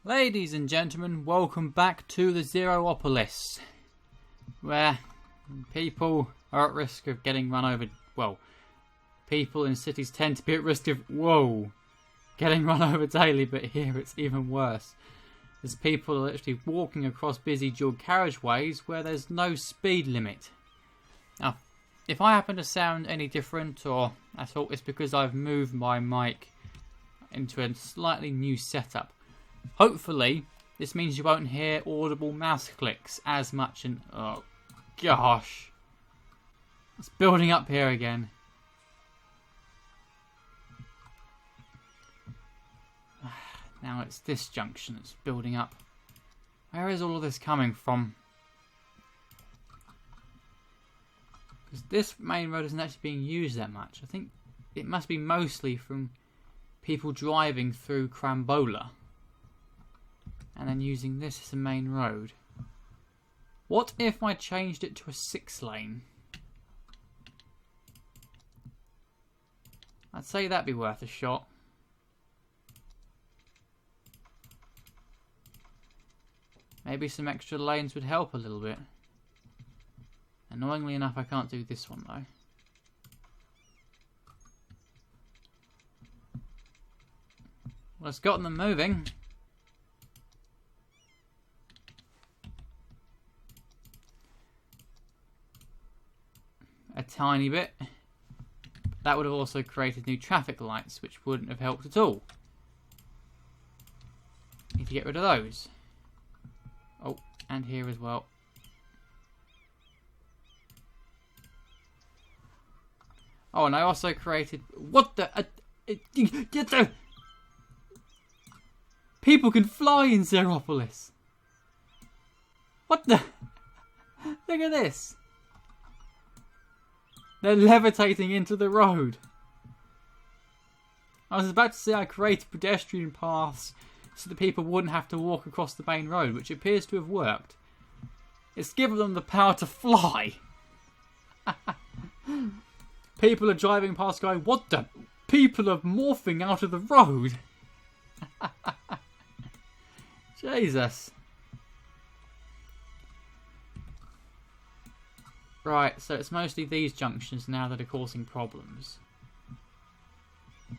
Ladies and gentlemen, welcome back to the Zer0polis, where people are at risk of getting run over. Well, people in cities tend to be at risk of, getting run over daily, but here it's even worse. As people are literally walking across busy dual carriageways where there's no speed limit. Now, if I happen to sound any different or at all, it's because I've moved my mic into a slightly new setup. Hopefully, this means you won't hear audible mouse clicks as much and... oh, gosh. It's building up here again. Now it's this junction that's building up. Where is all of this coming from? Because this main road isn't actually being used that much. I think it must be mostly from people driving through Crambola. And then using this as a main road. What if I changed it to a 6-lane? I'd say that'd be worth a shot. Maybe some extra lanes would help a little bit. Annoyingly enough, I can't do this one though. Well, it's gotten them moving. A tiny bit. That would have also created new traffic lights, which wouldn't have helped at all. Need to get rid of those. Oh, and here as well. Oh, and I also created... what the... get the... people can fly in Zer0polis. What the... look at this. They're levitating into the road. I was about to say I created pedestrian paths so that people wouldn't have to walk across the main road, which appears to have worked. It's given them the power to fly. People are driving past going, what the... people are morphing out of the road. Jesus. Right, so it's mostly these junctions now that are causing problems.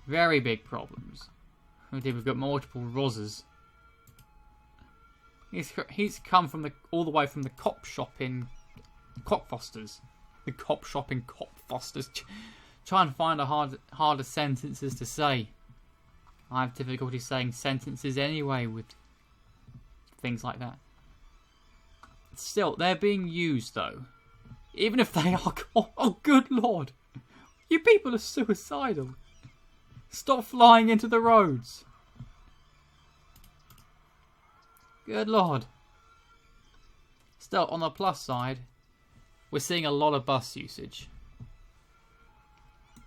Very big problems. We've got multiple Rozzers. He's come from all the way from the cop shop in Cockfosters. The cop shop in Cockfosters. Try and find harder sentences to say. I have difficulty saying sentences anyway with things like that. Still, they're being used though. Even if they are... oh, good lord. You people are suicidal. Stop flying into the roads. Good lord. Still, on the plus side, we're seeing a lot of bus usage.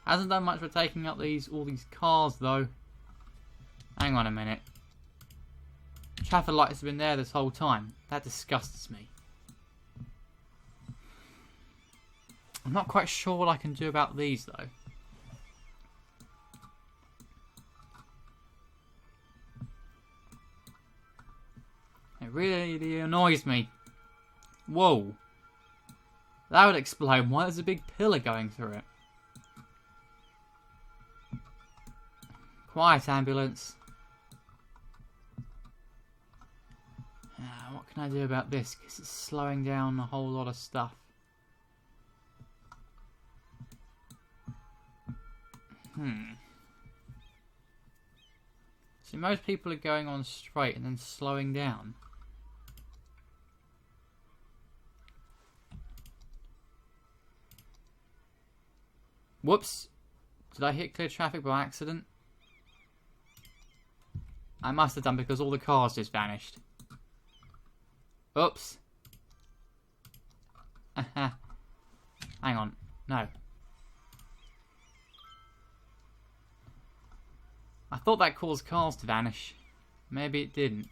Hasn't done much for taking up all these cars, though. Hang on a minute. Traffic lights have been there this whole time. That disgusts me. I'm not quite sure what I can do about these, though. It really annoys me. Whoa. That would explain why there's a big pillar going through it. Quiet, ambulance. What can I do about this? Because it's slowing down a whole lot of stuff. So most people are going on straight and then slowing down. Whoops. Did I hit clear traffic by accident? I must have done because all the cars just vanished. Oops. Hang on. No. I thought that caused cars to vanish. Maybe it didn't.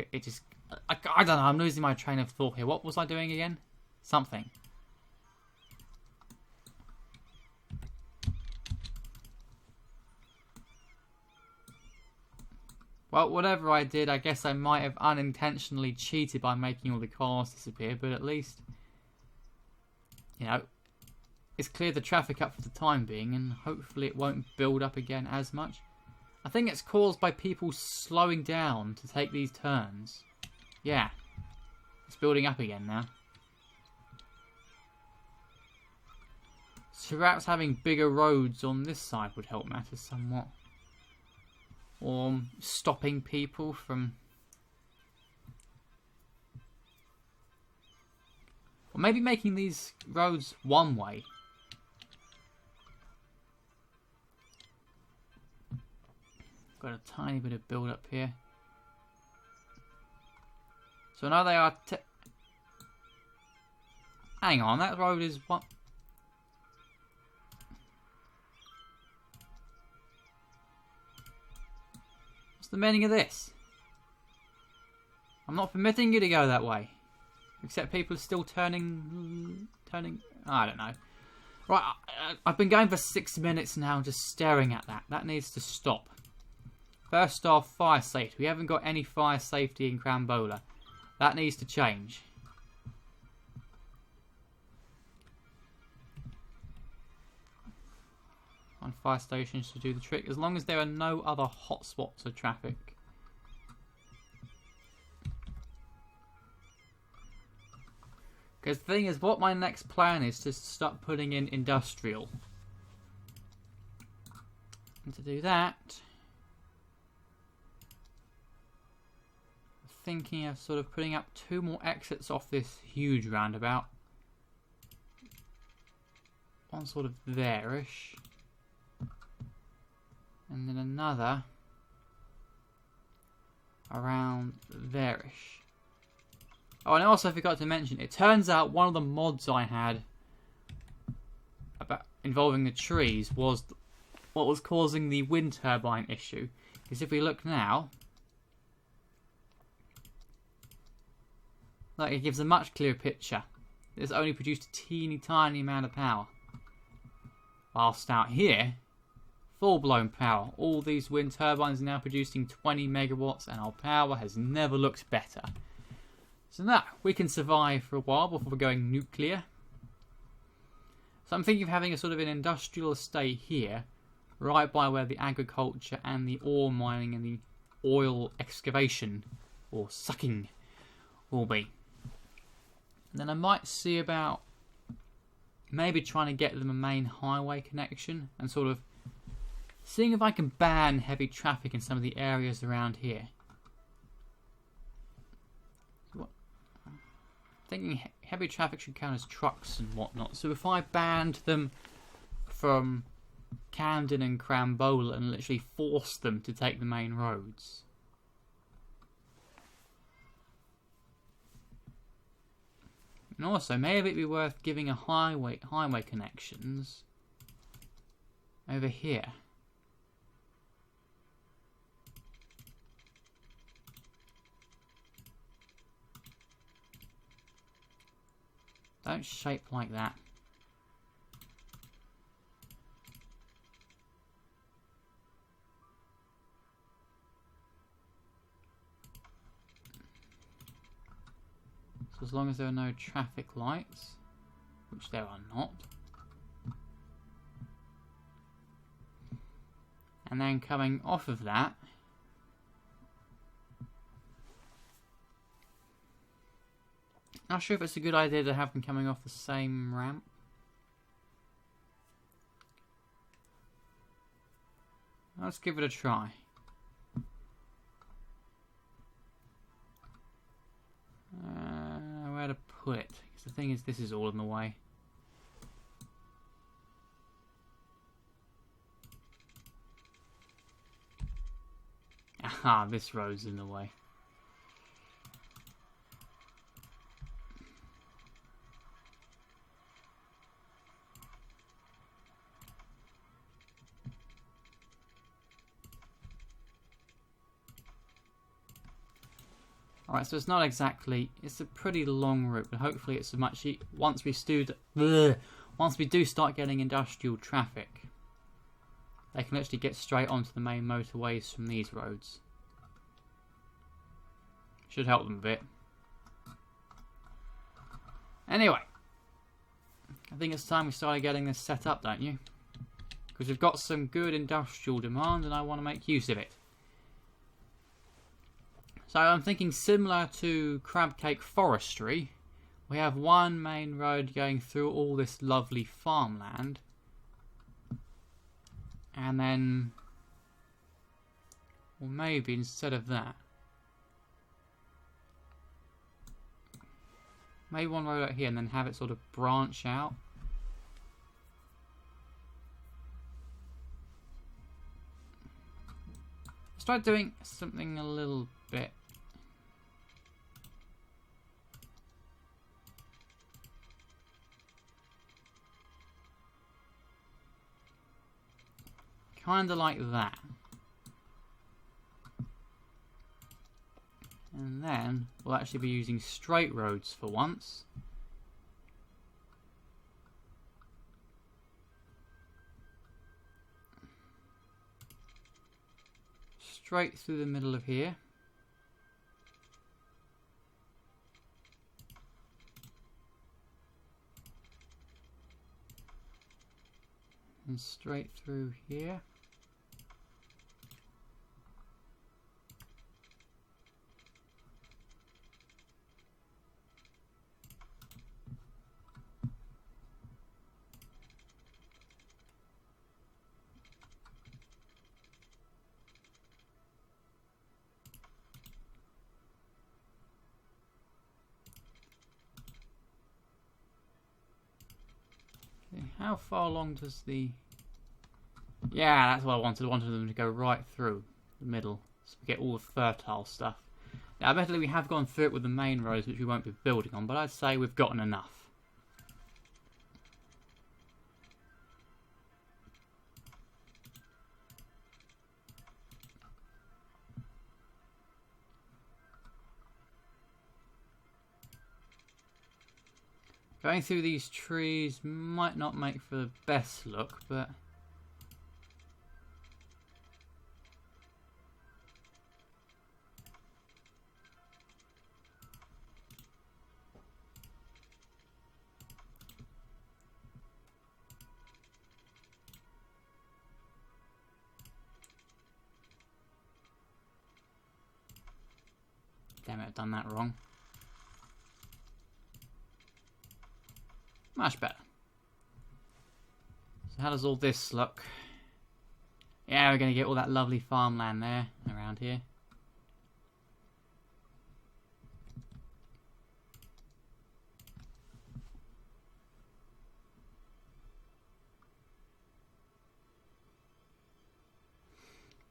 It just... I don't know, I'm losing my train of thought here. What was I doing again? Something. Well, whatever I did, I guess I might have unintentionally cheated by making all the cars disappear, but at least, you know, it's cleared the traffic up for the time being, and hopefully it won't build up again as much. I think it's caused by people slowing down to take these turns. Yeah, it's building up again now. So perhaps having bigger roads on this side would help matters somewhat. Or stopping people from... Or maybe making these roads one way. Got a tiny bit of build up here. So now they are... Hang on, that road is what... What's the meaning of this? I'm not permitting you to go that way. Except people are still turning... I don't know. Right, I've been going for 6 minutes now just staring at that. That needs to stop. First off, fire safety. We haven't got any fire safety in Crambola. That needs to change. On fire stations to do the trick, as long as there are no other hotspots of traffic. Because the thing is, what my next plan is to start putting in industrial. And to do that, I'm thinking of sort of putting up 2 more exits off this huge roundabout. One sort of there-ish. And then another around there-ish. Oh, and I also forgot to mention, it turns out one of the mods I had about involving the trees was what was causing the wind turbine issue. Because if we look now, like, it gives a much clearer picture. It's only produced a teeny tiny amount of power. Whilst out here, full-blown power. All these wind turbines are now producing 20 megawatts, and our power has never looked better. So now, we can survive for a while before going nuclear. So I'm thinking of having a sort of an industrial estate here, right by where the agriculture and the ore mining and the oil excavation, or sucking, will be. And then I might see about maybe trying to get them a main highway connection, and sort of seeing if I can ban heavy traffic in some of the areas around here. Thinking heavy traffic should count as trucks and whatnot. So if I banned them from Camden and Crambola and literally forced them to take the main roads. And also, maybe it'd be worth giving a highway connections over here. Don't shape like that. So as long as there are no traffic lights, which there are not. And then coming off of that, not sure if it's a good idea to have them coming off the same ramp. Let's give it a try. Where to put it? Because the thing is, this is all in the way. Aha, this road's in the way. Alright, so it's not exactly, it's a pretty long route, but hopefully it's a much once we do start getting industrial traffic, they can actually get straight onto the main motorways from these roads. Should help them a bit. Anyway, I think it's time we started getting this set up, don't you? Because we've got some good industrial demand and I want to make use of it. So I'm thinking similar to Crab Cake Forestry, we have one main road going through all this lovely farmland. And then, or maybe instead of that, maybe one road out here and then have it sort of branch out. Start doing something a little bit. Kind of like that. And then we'll actually be using straight roads for once. Straight through the middle of here. And straight through here. How far along does the... Yeah, that's what I wanted. I wanted them to go right through the middle, so we get all the fertile stuff. Now, admittedly, we have gone through it with the main roads, which we won't be building on, but I'd say we've gotten enough. Going through these trees might not make for the best look, but... Damn it, I've done that wrong. Much better. So how does all this look? Yeah, we're going to get all that lovely farmland there, around here.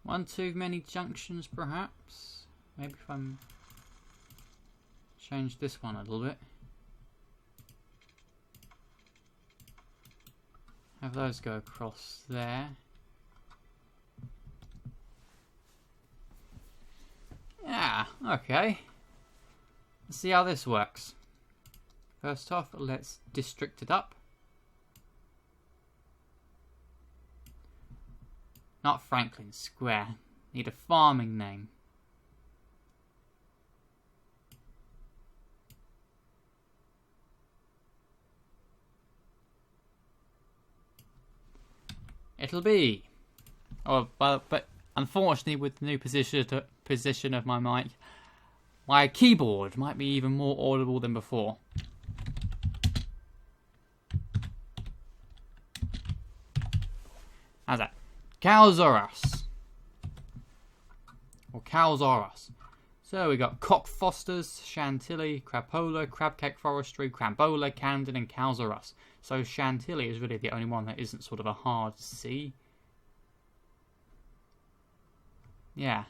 One too many junctions, perhaps? Maybe if I'm... change this one a little bit. Have those go across there. Yeah, okay. Let's see how this works. First off, let's district it up. Not Franklin Square. Need a farming name. It'll be. Oh, but unfortunately, with the new position of my mic, my keyboard might be even more audible than before. How's that? Calzaras. Or Calzaras. So we got Cockfosters, Chantilly, Crapola, Crabcake Forestry, Crambola, Camden, and Calzaras. So Chantilly is really the only one that isn't sort of a hard C. Yeah.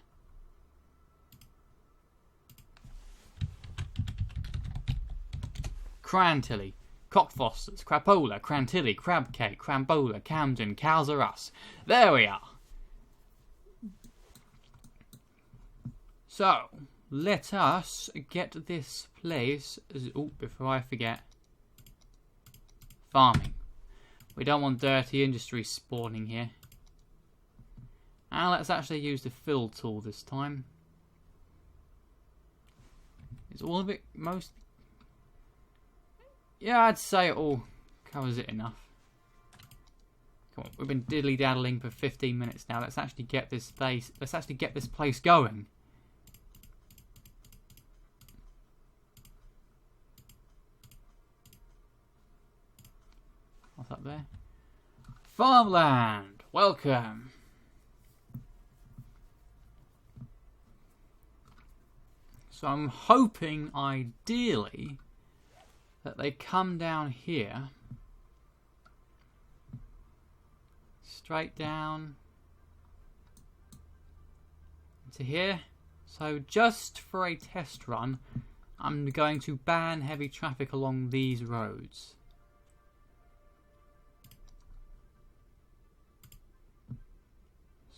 Crantilly, Cockfosters, Crapola, Crantilly, Crabcake, Crambola, Camden, Calzaras. There we are. So, let us get this place... Oh, before I forget. Farming. We don't want dirty industry spawning here. Now let's actually use the fill tool this time. Is all of it most... Yeah, I'd say it all covers it enough. Come on, we've been diddly-daddling for 15 minutes now. Let's actually get this place... Let's actually get this place going. What's up there? Farmland! Welcome! So I'm hoping, ideally, that they come down here. Straight down to here. So just for a test run, I'm going to ban heavy traffic along these roads.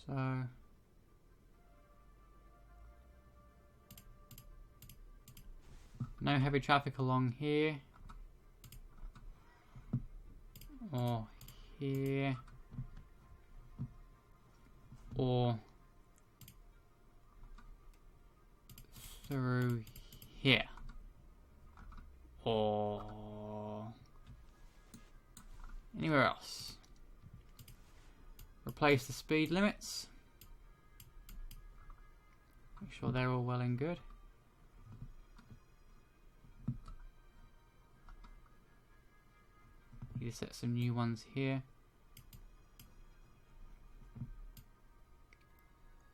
So no heavy traffic along here or here or through here or anywhere else. Replace the speed limits. Make sure they're all well and good. Need to set some new ones here.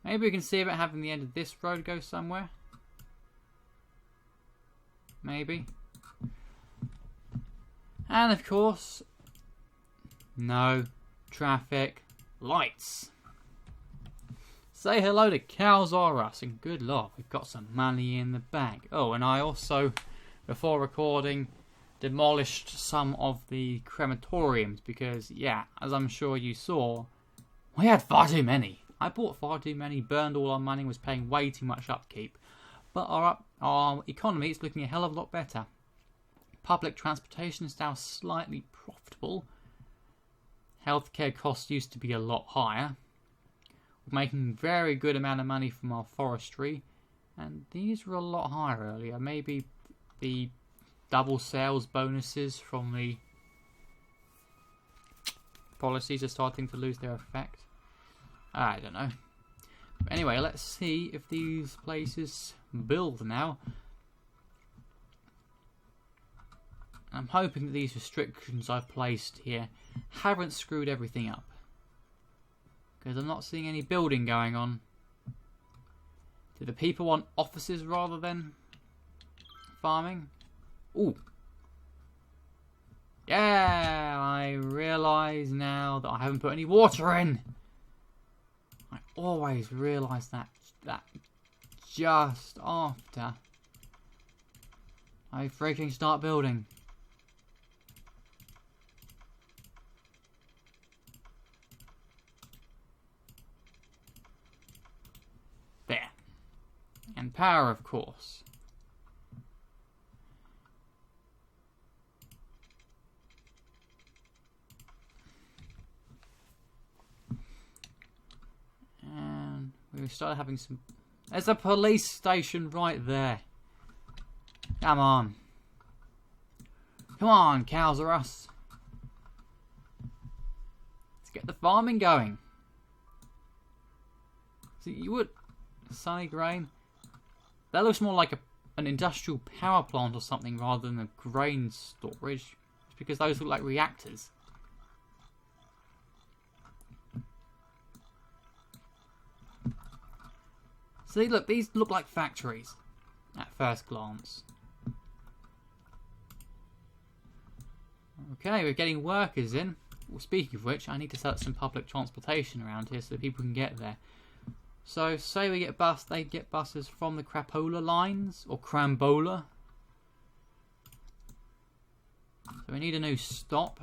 Maybe we can see about having the end of this road go somewhere. Maybe. And of course, no traffic lights. Say hello to Zakerias, and good luck, we've got some money in the bank. Oh, and I also, before recording, demolished some of the crematoriums because, yeah, as I'm sure you saw, we had far too many. I bought far too many, burned all our money, was paying way too much upkeep. But our economy is looking a hell of a lot better. Public transportation is now slightly profitable. Healthcare costs used to be a lot higher. We're making very good amount of money from our forestry, and these were a lot higher earlier. Maybe the double sales bonuses from the policies are starting to lose their effect. I don't know. But anyway, let's see if these places build now. I'm hoping that these restrictions I've placed here haven't screwed everything up, because I'm not seeing any building going on. Do the people want offices rather than farming? Ooh. Yeah, I realise now that I haven't put any water in. I always realise that just after I freaking start building. There. And power, of course. And we started having some... There's a police station right there. Come on. Come on, Zakerias. Let's get the farming going. See, you would... Sunny grain. That looks more like an industrial power plant or something rather than a grain storage. It's because those look like reactors. See, look, these look like factories at first glance. Okay, we're getting workers in. Well, speaking of which, I need to set up some public transportation around here so people can get there. So, say we get they get buses from the Crapola lines, or Crambola. So we need a new stop.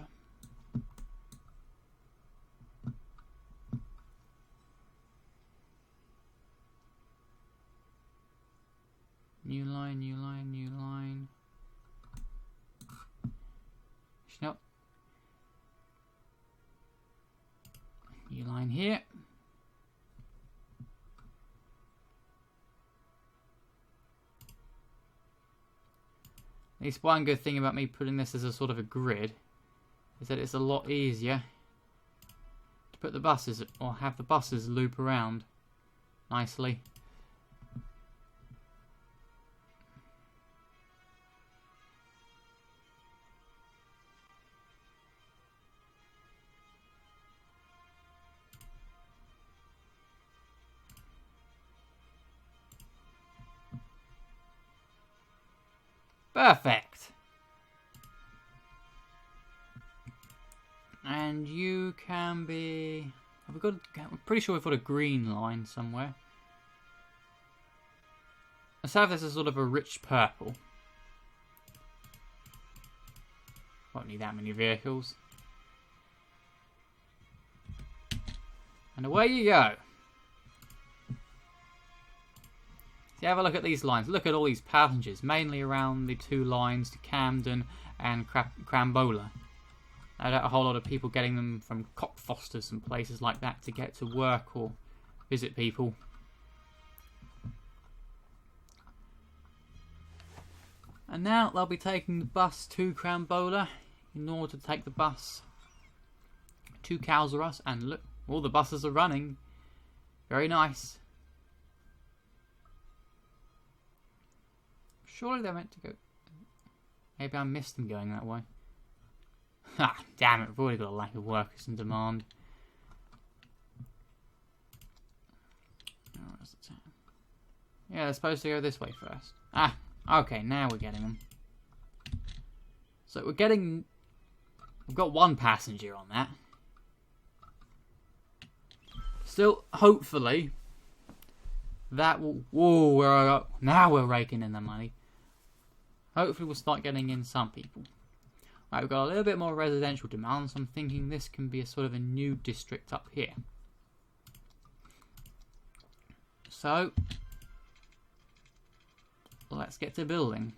New line, new line, new line. Nope. New line here. At least one good thing about me putting this as a sort of a grid is that it's a lot easier to put the buses, or have the buses loop around nicely. Perfect. And you can be... I'm pretty sure we've got a green line somewhere. Let's have this as sort of a rich purple. Won't need that many vehicles. And away you go. So have a look at these lines. Look at all these passengers, mainly around the two lines to Camden and Crambola. I doubt a whole lot of people getting them from Cockfosters and places like that to get to work or visit people. And now they'll be taking the bus to Crambola in order to take the bus to Zakerias. And look, all the buses are running. Very nice. Surely they're meant to go... Maybe I missed them going that way. Ha! Damn it, we've already got a lack of workers in demand. Yeah, they're supposed to go this way first. Ah, okay, now we're getting them. So we're getting... We've got one passenger on that. Still, hopefully, that will... Whoa, now we're raking in the money. Hopefully we'll start getting in some people. Right, we've got a little bit more residential demand, so I'm thinking this can be a sort of a new district up here. So, let's get to building.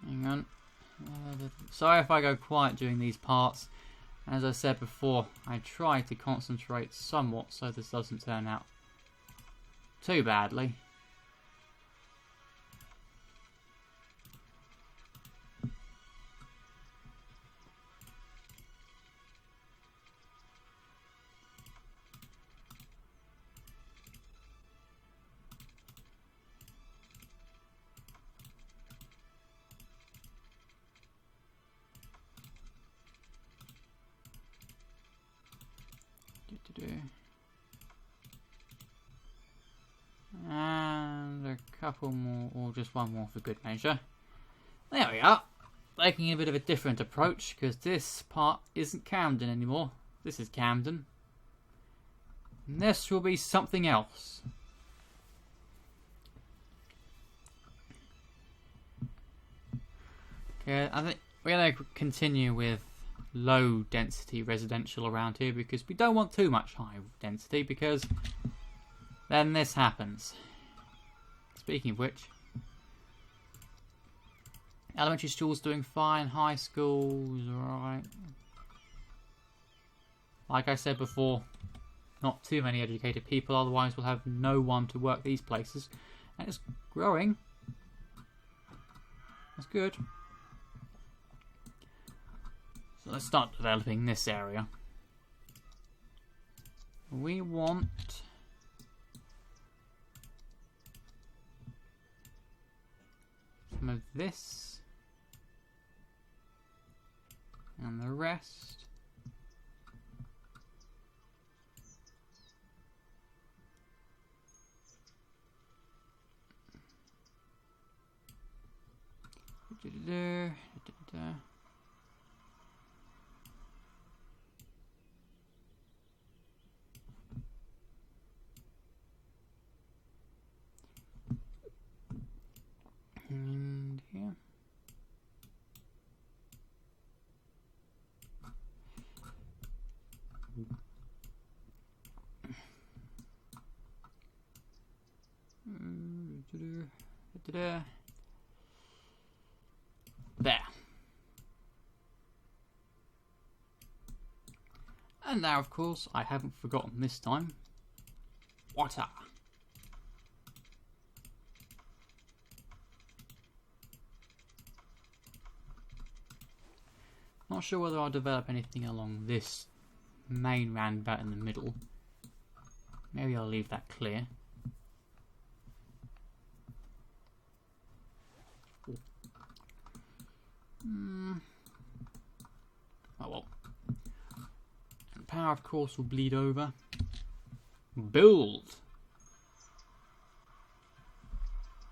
Hang on. Sorry if I go quiet during these parts. As I said before, I try to concentrate somewhat so this doesn't turn out too badly. And a couple more, or just one more for good measure. There we are. Taking a bit of a different approach, because this part isn't Camden anymore. This is Camden. And this will be something else. Okay, I think we're going to continue with low density residential around here because we don't want too much high density, because then this happens. Speaking of which, elementary schools doing fine, high schools, alright. Like I said before, not too many educated people, otherwise we'll have no one to work these places. And it's growing. That's good. So let's start developing this area. We want some of this and the rest. And here. There. And now, of course, I haven't forgotten this time. Water. Not sure whether I'll develop anything along this main roundabout in the middle. Maybe I'll leave that clear. Oh well. And power, of course, will bleed over. Build!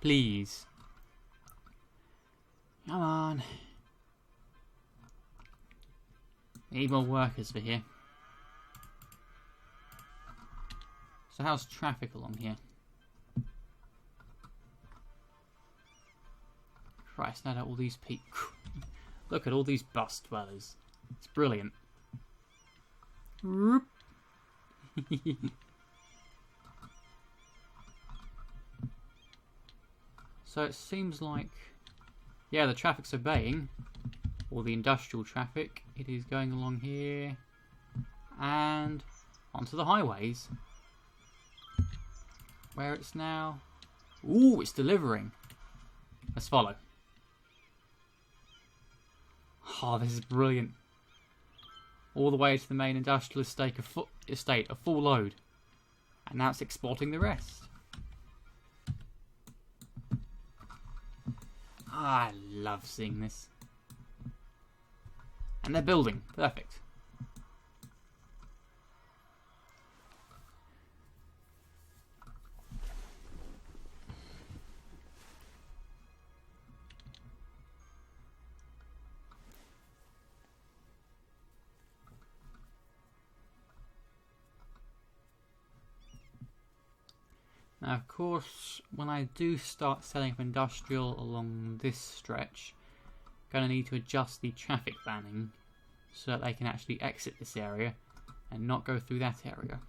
Please. Come on. Need more workers for here. So how's traffic along here? Christ, now that all these people... Look at all these bus dwellers. It's brilliant. So it seems like... Yeah, the traffic's obeying. Or the industrial traffic. It is going along here. And onto the highways. Where it's now... Ooh, it's delivering. Let's follow. Oh, this is brilliant. All the way to the main industrial estate, a full load. And now it's exporting the rest. I love seeing this. And they're building. Perfect. Now, of course, when I do start setting up industrial along this stretch, I'm going to need to adjust the traffic banning so that they can actually exit this area and not go through that area.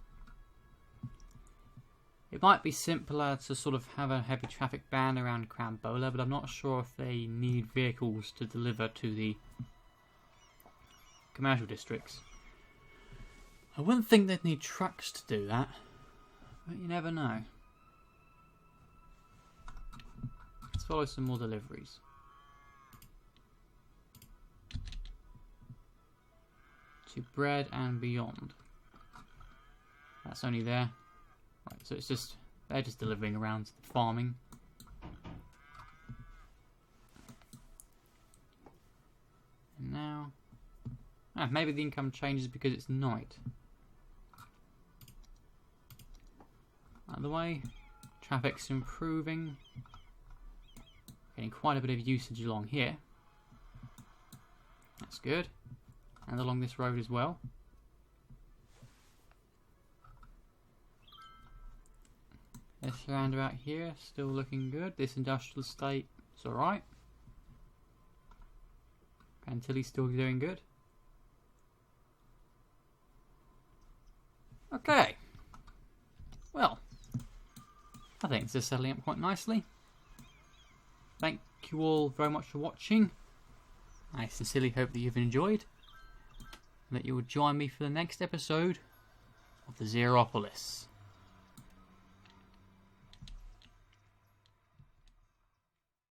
It might be simpler to sort of have a heavy traffic ban around Crambola, but I'm not sure if they need vehicles to deliver to the commercial districts. I wouldn't think they'd need trucks to do that, but you never know. Let's follow some more deliveries. To bread and beyond. That's only there. Right, so it's just, they're just delivering around to the farming. And now, maybe the income changes because it's night. Out of the way, traffic's improving. Getting quite a bit of usage along here. That's good. And along this road as well. This roundabout here, still looking good. This industrial estate is alright. Antilly's still doing good. Okay. Well, I think this is settling up quite nicely. Thank you all very much for watching. I sincerely hope that you've enjoyed. And that you will join me for the next episode of the Zer0polis.